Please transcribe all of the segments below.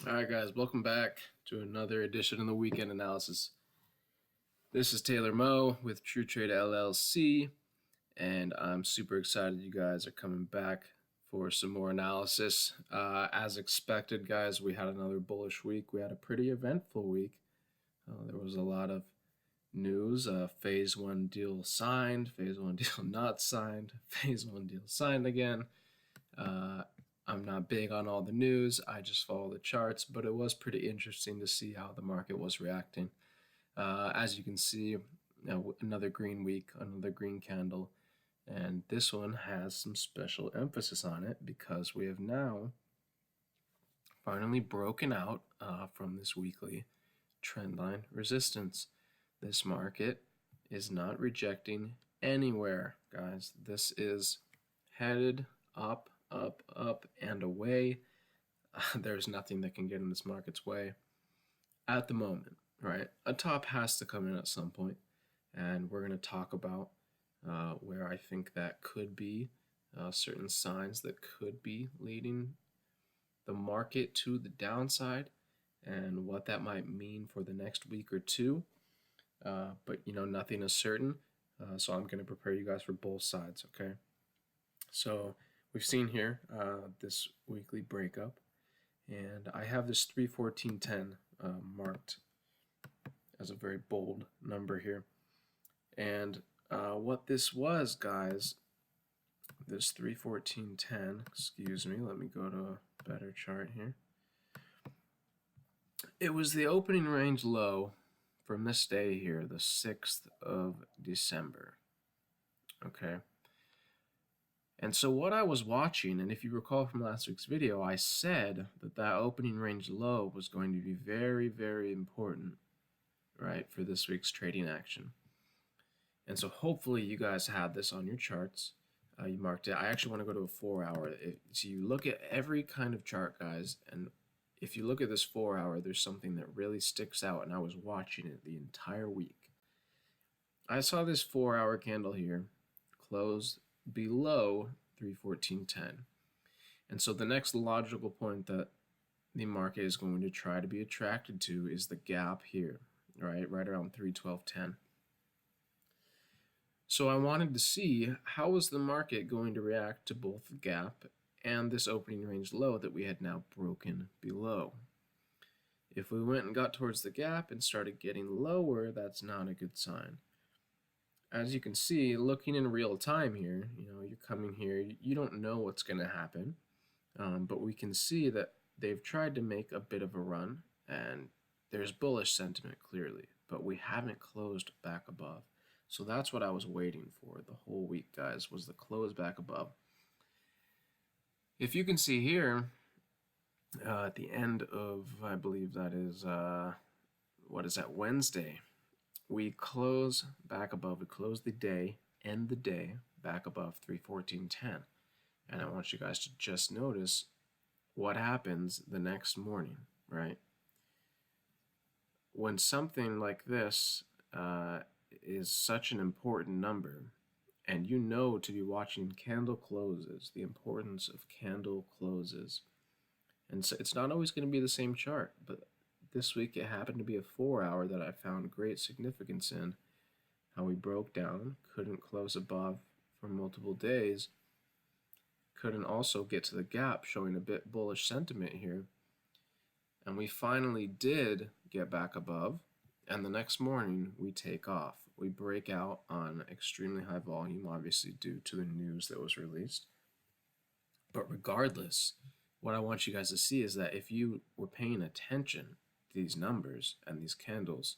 Alright guys, welcome back to another edition of the Weekend Analysis. This is Taylor Moe with True Trade LLC, and I'm super excited you guys are coming back for some more analysis. As expected, guys, we had another bullish week. We had a pretty eventful week. There was a lot of news. Phase 1 deal signed, Phase 1 deal not signed, Phase 1 deal signed again. I'm not big on all the news. I just follow the charts, but it was pretty interesting to see how the market was reacting. As you can see, another green week, another green candle, and this one has some special emphasis on it because we have now finally broken out from this weekly trendline resistance. This market is not rejecting anywhere, guys. This is headed up, up, up, and away. There's nothing that can get in this market's way at the moment, right? A top has to come in at some point, and we're going to talk about where I think that could be, certain signs that could be leading the market to the downside, and what that might mean for the next week or two. But nothing is certain, so I'm going to prepare you guys for both sides, okay? So we've seen here this weekly breakup, and I have this 314.10 marked as a very bold number here. And what this was, guys, this 314.10, excuse me, let me go to a better chart here. It was the opening range low from this day here, the 6th of December, okay? And so what I was watching, and if you recall from last week's video, I said that that opening range low was going to be very, very important, right, for this week's trading action. And so hopefully you guys had this on your charts. You marked it. I actually want to go to a 4-hour. So you look at every kind of chart, guys, and if you look at this 4-hour, there's something that really sticks out, and I was watching it the entire week. I saw this 4-hour candle here close below 314.10. And so the next logical point that the market is going to try to be attracted to is the gap here, right around 312.10. So I wanted to see how was the market going to react to both the gap and this opening range low that we had now broken below. If we went and got towards the gap and started getting lower, that's not a good sign. As you can see, looking in real time here, you're coming here, you don't know what's going to happen, but we can see that they've tried to make a bit of a run, and there's bullish sentiment clearly, but we haven't closed back above. So that's what I was waiting for the whole week, guys, was the close back above. If you can see here, at the end of, I believe that is, Wednesday, we close back above, we close the day, end the day, back above 314.10. And I want you guys to just notice what happens the next morning, right? When something like this is such an important number, and to be watching candle closes, the importance of candle closes. And so it's not always going to be the same chart, but this week it happened to be a 4-hour that I found great significance in. How we broke down, couldn't close above for multiple days, couldn't also get to the gap, showing a bit bullish sentiment here. And we finally did get back above, and the next morning we take off. We break out on extremely high volume, obviously due to the news that was released. But regardless, what I want you guys to see is that if you were paying attention to these numbers and these candles,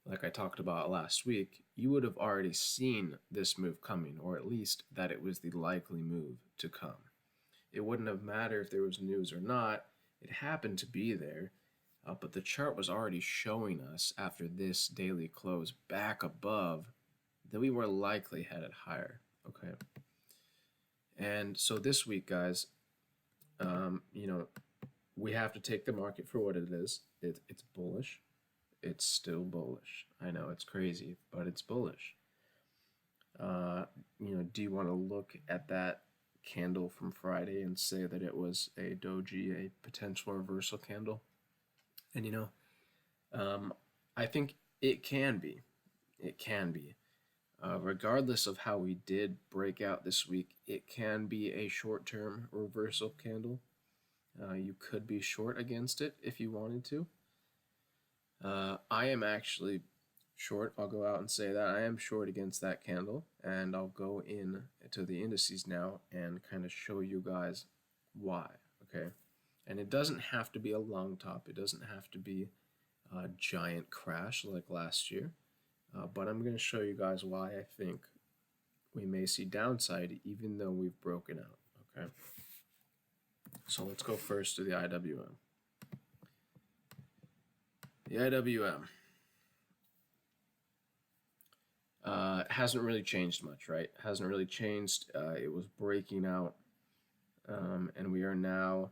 like I talked about last week, you would have already seen this move coming, or at least that it was the likely move to come. It wouldn't have mattered if there was news or not. It happened to be there. But the chart was already showing us after this daily close back above that we were likely headed higher, okay? And so this week, guys, we have to take the market for what it is. It's bullish. It's still bullish. I know it's crazy, but it's bullish. Do you want to look at that candle from Friday and say that it was a doji, a potential reversal candle. And I think it can be. It can be. Regardless of how we did break out this week, it can be a short-term reversal candle. You could be short against it if you wanted to. I am actually short. I'll go out and say that I am short against that candle, and I'll go in to the indices now and kind of show you guys why. Okay, and it doesn't have to be a long top. It doesn't have to be a giant crash like last year, but I'm going to show you guys why I think we may see downside even though we've broken out. Okay, so let's go first to the IWM. The IWM hasn't really changed much, right? Hasn't really changed. It was breaking out, and we are now,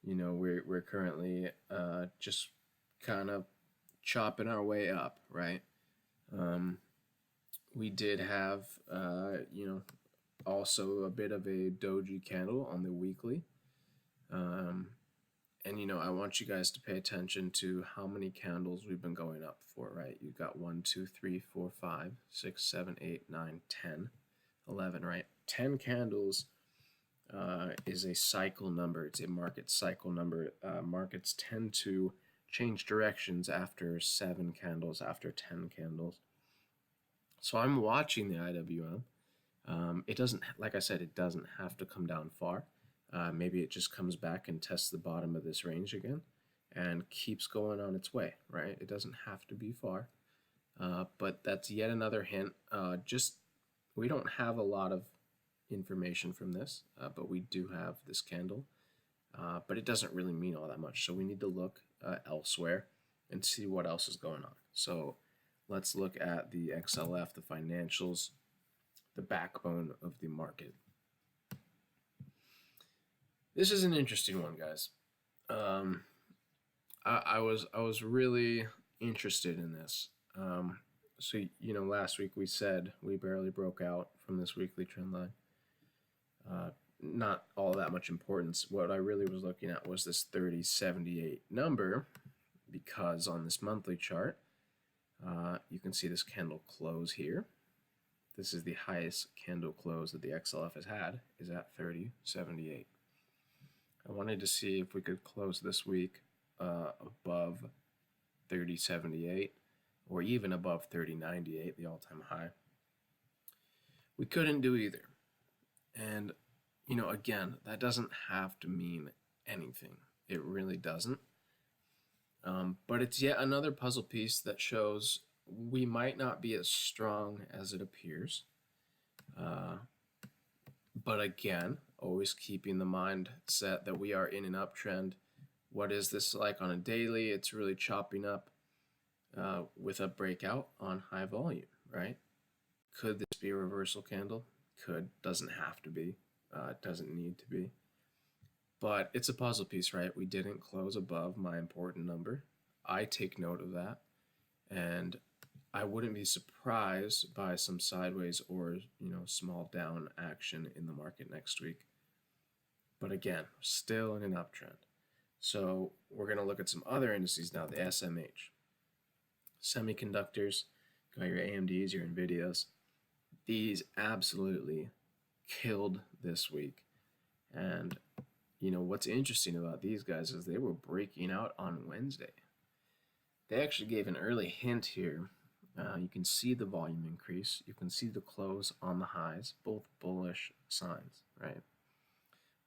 we're currently just kind of chopping our way up, right? We did have, also a bit of a doji candle on the weekly. And I want you guys to pay attention to how many candles we've been going up for, right? You've got 1, 2, 3, 4, 5, 6, 7, 8, 9, 10, 11, right? 10 candles is a cycle number. It's a market cycle number. Markets tend to change directions after 7 candles, after 10 candles. So I'm watching the IWM. It doesn't, like I said, it doesn't have to come down far. Maybe it just comes back and tests the bottom of this range again and keeps going on its way, right? It doesn't have to be far, but that's yet another hint. We don't have a lot of information from this, but we do have this candle, but it doesn't really mean all that much. So we need to look elsewhere and see what else is going on. So let's look at the Xlf, the financials, the backbone of the market. This is an interesting one, guys. I was really interested in this. So last week we said we barely broke out from this weekly trend line. Not all that much importance. What I really was looking at was this 3078 number, because on this monthly chart, you can see this candle close here. This is the highest candle close that the XLF has had, is at 3078. I wanted to see if we could close this week above 3078 or even above 3098, the all-time high. We couldn't do either. And, again, that doesn't have to mean anything. It really doesn't. But it's yet another puzzle piece that shows we might not be as strong as it appears. But again, always keeping the mindset that we are in an uptrend. What is this like on a daily? It's really chopping up with a breakout on high volume, right? Could this be a reversal candle? Could. Doesn't have to be. Doesn't need to be. But it's a puzzle piece, right? We didn't close above my important number. I take note of that. And I wouldn't be surprised by some sideways or, small down action in the market next week. But again, still in an uptrend. So we're going to look at some other indices now, the SMH. Semiconductors, got your AMDs, your Nvidias. These absolutely killed this week. And, what's interesting about these guys is they were breaking out on Wednesday. They actually gave an early hint here. You can see the volume increase. You can see the close on the highs, both bullish signs, right?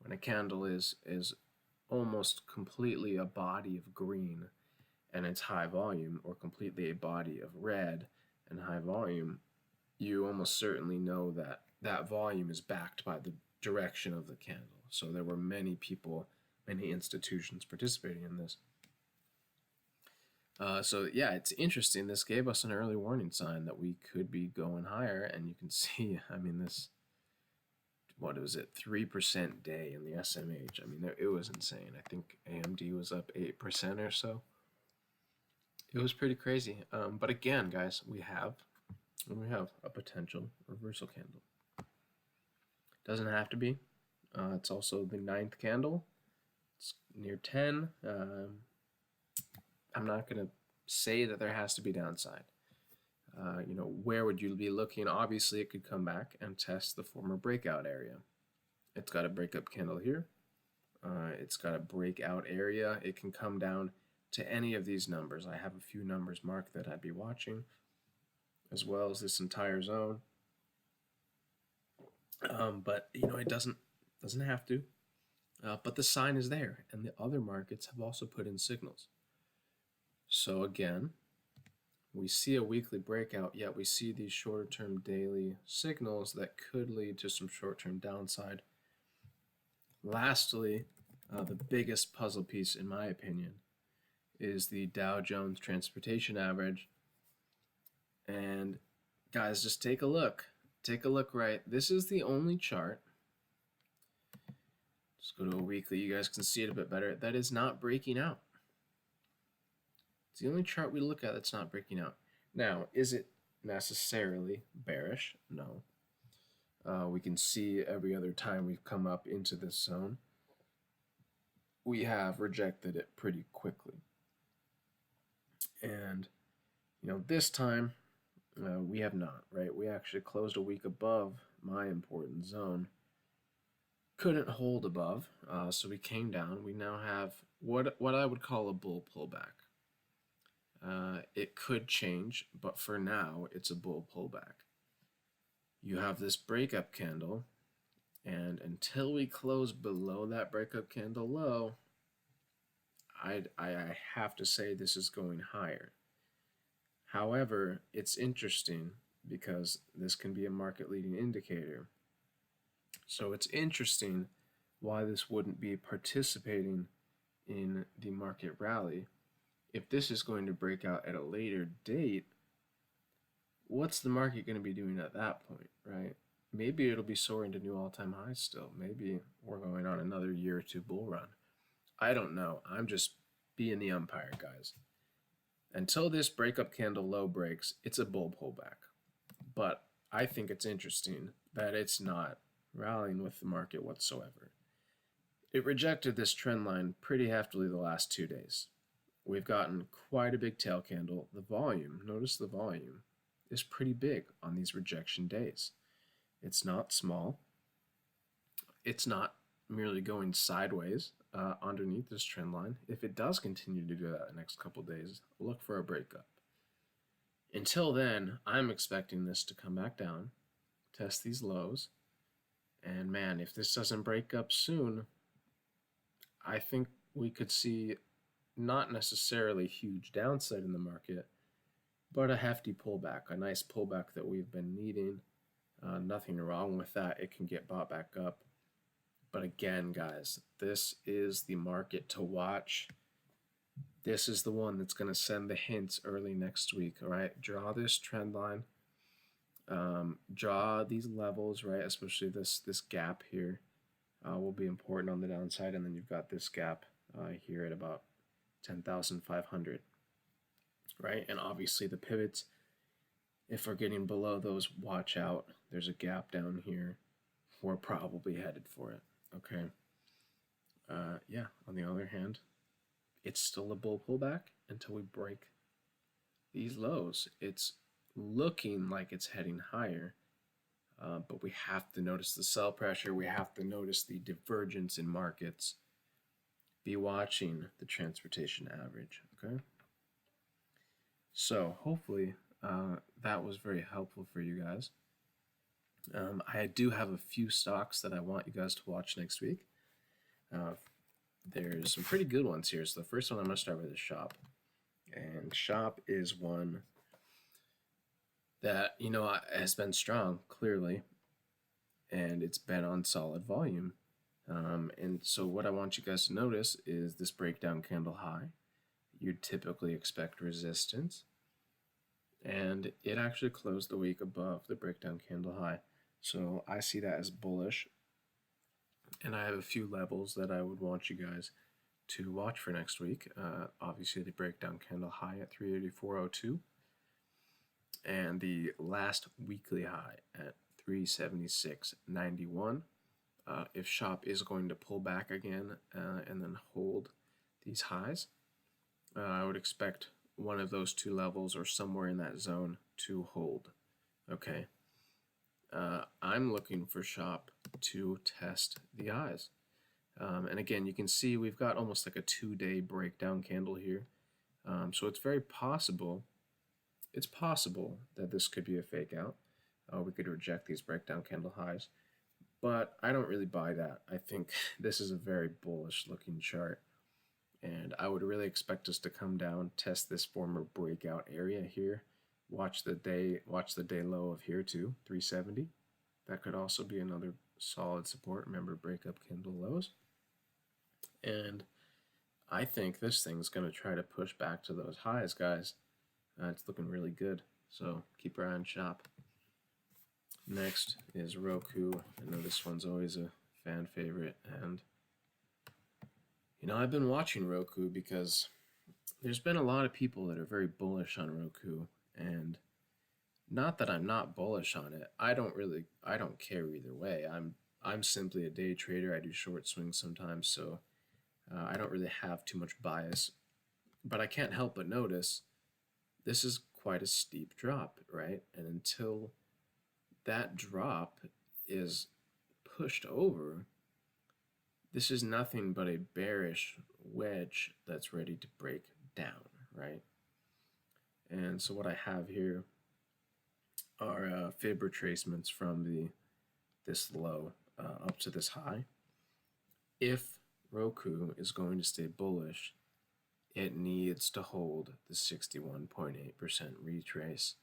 When a candle is almost completely a body of green and it's high volume, or completely a body of red and high volume, you almost certainly know that that volume is backed by the direction of the candle. So there were many people, many institutions participating in this. So yeah, it's interesting. This gave us an early warning sign that we could be going higher, and you can see, this, what was it, 3% day in the SMH. It was insane. I think AMD was up 8% or so. It was pretty crazy. But again, guys, we have a potential reversal candle. Doesn't have to be. It's also the ninth candle. It's near 10. I'm not going to say that there has to be downside. Where would you be looking? Obviously, it could come back and test the former breakout area. It's got a breakup candle here. It's got a breakout area. It can come down to any of these numbers. I have a few numbers marked that I'd be watching, as well as this entire zone. But it doesn't have to. But the sign is there, and the other markets have also put in signals. So again, we see a weekly breakout, yet we see these shorter-term daily signals that could lead to some short-term downside. Lastly, the biggest puzzle piece, in my opinion, is the Dow Jones Transportation Average. And guys, just take a look. Take a look, right? This is the only chart. Just go to a weekly. You guys can see it a bit better. That is not breaking out. It's the only chart we look at that's not breaking out. Now, is it necessarily bearish? No. We can see every other time we've come up into this zone, we have rejected it pretty quickly. And, this time, we have not, right? We actually closed a week above my important zone. Couldn't hold above, so we came down. We now have what I would call a bull pullback. It could change, but for now, it's a bull pullback. You have this breakup candle, and until we close below that breakup candle low, I have to say this is going higher. However, it's interesting because this can be a market leading indicator. So it's interesting why this wouldn't be participating in the market rally. If this is going to break out at a later date, what's the market going to be doing at that point, right? Maybe it'll be soaring to new all-time highs still. Maybe we're going on another year or two bull run. I don't know. I'm just being the umpire, guys. Until this breakup candle low breaks, it's a bull pullback. But I think it's interesting that it's not rallying with the market whatsoever. It rejected this trend line pretty heftily the last 2 days. We've gotten quite a big tail candle. The volume, notice the volume, is pretty big on these rejection days. It's not small. It's not merely going sideways underneath this trend line. If it does continue to do that the next couple days, look for a breakup. Until then, I'm expecting this to come back down, test these lows, and man, if this doesn't break up soon, I think we could see not necessarily huge downside in the market, but a hefty pullback, a nice pullback that we've been needing. Nothing wrong with that. It can get bought back up. But again, guys, this is the market to watch. This is the one that's going to send the hints early next week, all right? Draw this trend line. Draw these levels, right? Especially this gap here will be important on the downside. And then you've got this gap here at about 10,500, right? And obviously the pivots, if we're getting below those, watch out. There's a gap down here. We're probably headed for it, okay? Yeah, on the other hand, it's still a bull pullback until we break these lows. It's looking like it's heading higher, but we have to notice the sell pressure. We have to notice the divergence in markets. Be watching the transportation average, okay? So hopefully that was very helpful for you guys. I do have a few stocks that I want you guys to watch next week. There's some pretty good ones here. So the first one I'm going to start with is Shop. And Shop is one that, has been strong, clearly. And it's been on solid volume. And so what I want you guys to notice is this breakdown candle high. You'd typically expect resistance. And it actually closed the week above the breakdown candle high. So I see that as bullish. And I have a few levels that I would want you guys to watch for next week. Obviously, the breakdown candle high at 384.02. And the last weekly high at 376.91. if shop is going to pull back again and then hold these highs, I would expect one of those two levels or somewhere in that zone to hold. Okay. I'm looking for shop to test the highs. And again, you can see we've got almost like a 2-day breakdown candle here. So it's very possible, it's possible that this could be a fake out. We could reject these breakdown candle highs, but I don't really buy that. I think this is a very bullish looking chart, and I would really expect us to come down, test this former breakout area here, watch the day low of here too, 370. That could also be another solid support. Remember, breakup candle lows. And I think this thing's going to try to push back to those highs, guys. It's looking really good. So keep your eye on shop. Next is Roku. I know this one's always a fan favorite. And, I've been watching Roku because there's been a lot of people that are very bullish on Roku. And not that I'm not bullish on it. I don't care either way. I'm simply a day trader. I do short swings sometimes, so I don't really have too much bias. But I can't help but notice this is quite a steep drop, right? And until that drop is pushed over, this is nothing but a bearish wedge that's ready to break down, right? And so what I have here are fib retracements from this low up to this high. If Roku is going to stay bullish, it needs to hold the 61.8% retrace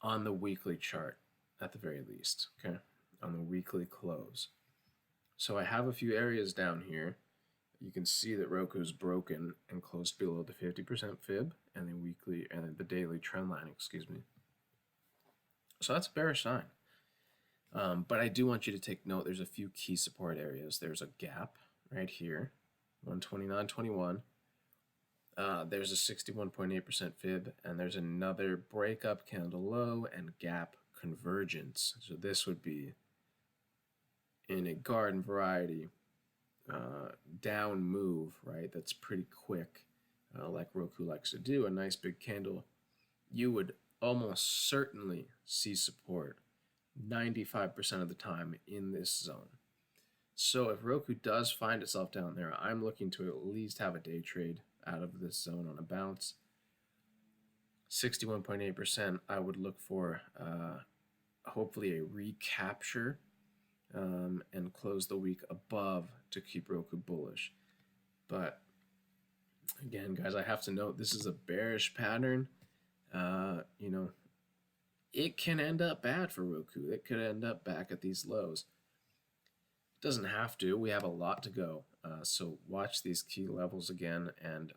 on the weekly chart at the very least, okay? On the weekly close. So I have a few areas down here. You can see that Roku's broken and closed below the 50% fib and the daily trend line, excuse me. So that's a bearish sign. But I do want you to take note, there's a few key support areas. There's a gap right here, 129.21. There's a 61.8% fib, and there's another breakup candle low and gap convergence. So this would be in a garden variety down move, right? That's pretty quick, like Roku likes to do, a nice big candle. You would almost certainly see support 95% of the time in this zone. So if Roku does find itself down there, I'm looking to at least have a day trade out of this zone on a bounce. 61.8%, I would look for hopefully a recapture and close the week above to keep Roku bullish. But again, guys, I have to note this is a bearish pattern. It can end up bad for Roku. It could end up back at these lows. It doesn't have to. We have a lot to go. So watch these key levels again, and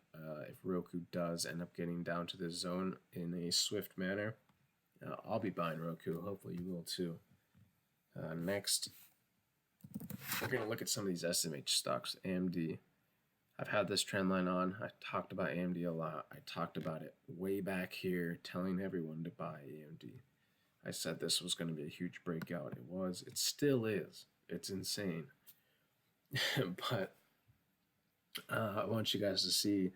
if Roku does end up getting down to this zone in a swift manner, I'll be buying Roku. Hopefully you will too. Next, we're going to look at some of these SMH stocks. AMD. I've had this trend line on. I talked about AMD a lot. I talked about it way back here, telling everyone to buy AMD. I said this was going to be a huge breakout. It was. It still is. It's insane. But I want you guys to see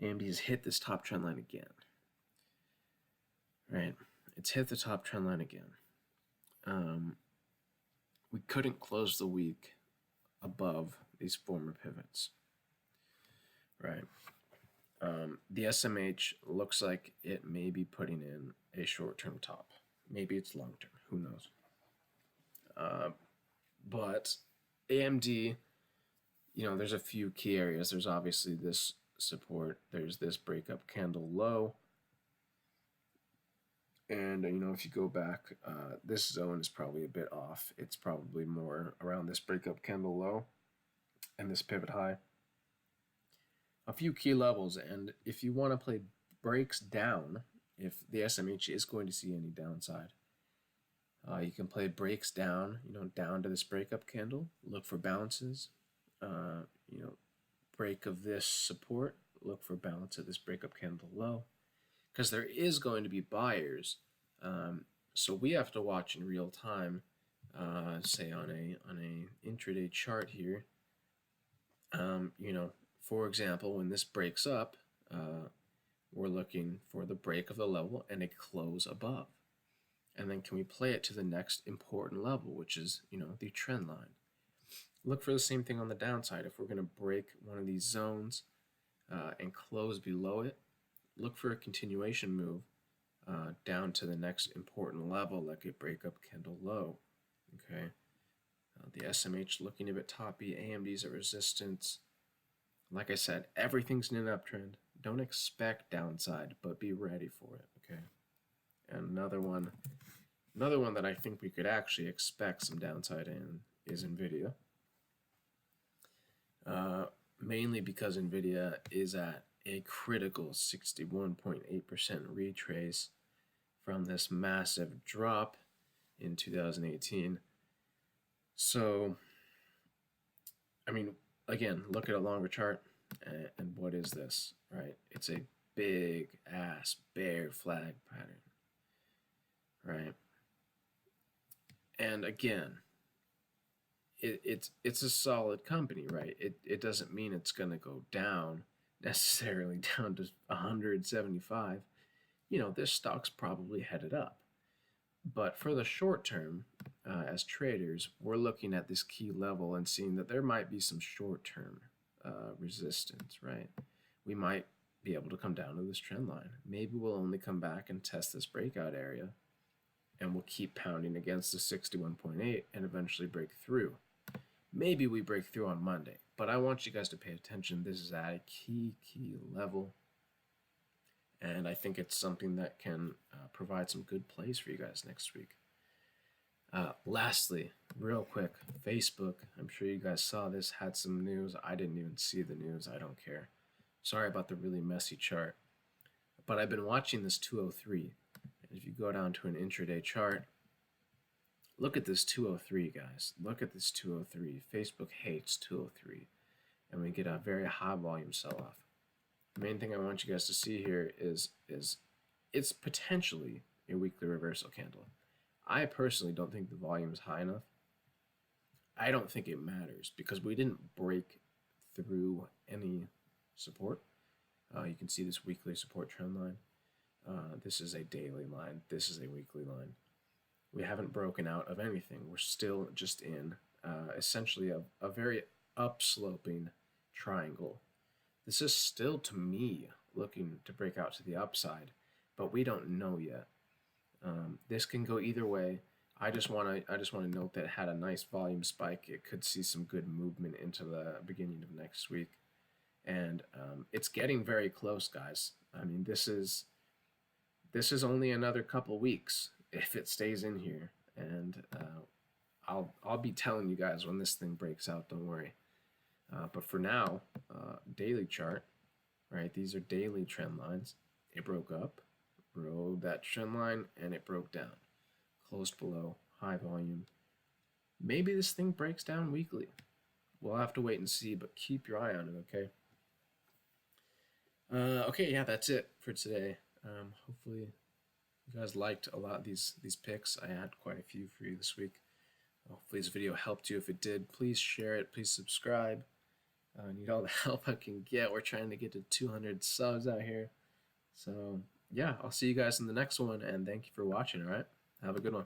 AMD has hit this top trend line again. Right? It's hit the top trend line again. We couldn't close the week above these former pivots. Right. The SMH looks like it may be putting in a short-term top. Maybe it's long-term. Who knows? But AMD, there's a few key areas. There's obviously this support. There's this breakup candle low. And, if you go back, this zone is probably a bit off. It's probably more around this breakup candle low and this pivot high. A few key levels, and if you want to play breaks down, if the SMH is going to see any downside, you can play breaks down, down to this breakup candle, look for bounces, break of this support, look for balance of this breakup candle low, because there is going to be buyers, so we have to watch in real time say on a intraday chart here, you know, for example, when this breaks up, we're looking for the break of the level and a close above. And then can we play it to the next important level, which is, you know, the trend line. Look for the same thing on the downside. If we're going to break one of these zones and close below it, look for a continuation move down to the next important level, like a breakup candle low. Okay, the SMH looking a bit toppy, AMD's at resistance. Like I said, everything's in an uptrend. Don't expect downside, but be ready for it. Okay, and another one that I think we could actually expect some downside in is Nvidia. Mainly because Nvidia is at a critical 61.8% retrace from this massive drop in 2018. So, I mean, again, look at a longer chart, and what is this, right? It's a big ass bear flag pattern, right? And again, it's a solid company, right? It doesn't mean it's going to go down necessarily down to 175. You know, this stock's probably headed up. But for the short term, as traders, we're looking at this key level and seeing that there might be some short-term resistance, right? We might be able to come down to this trend line. Maybe we'll only come back and test this breakout area, and we'll keep pounding against the 61.8 and eventually break through. Maybe we break through on Monday, but I want you guys to pay attention. This is at a key level, and I think it's something that can provide some good plays for you guys next week. Lastly, real quick, Facebook, I'm sure you guys saw this, had some news. I didn't even see the news. I don't care. Sorry about the really messy chart. But I've been watching this 203. And if you go down to an intraday chart, look at this 203, guys. Look at this 203. Facebook hates 203. And we get a very high volume sell-off. The main thing I want you guys to see here is it's potentially a weekly reversal candle. I personally don't think the volume is high enough. I don't think it matters because we didn't break through any support. You can see this weekly support trend line. This is a daily line. This is a weekly line. We haven't broken out of anything. We're still just in essentially a very upsloping triangle. This is still, to me, looking to break out to the upside, but we don't know yet. This can go either way. I just want to note that it had a nice volume spike. It could see some good movement into the beginning of next week, and it's getting very close, guys. I mean, this is only another couple weeks if it stays in here, and I'll be telling you guys when this thing breaks out. Don't worry. But for now, daily chart, right? These are daily trend lines. It broke up, rode that trend line, and it broke down. Closed below, high volume. Maybe this thing breaks down weekly. We'll have to wait and see, but keep your eye on it, okay? Okay, yeah, that's it for today. Hopefully you guys liked a lot of these picks. I had quite a few for you this week. Hopefully this video helped you. If it did, please share it. Please subscribe. I need all the help I can get. We're trying to get to 200 subs out here. So, yeah, I'll see you guys in the next one, and thank you for watching, all right? Have a good one.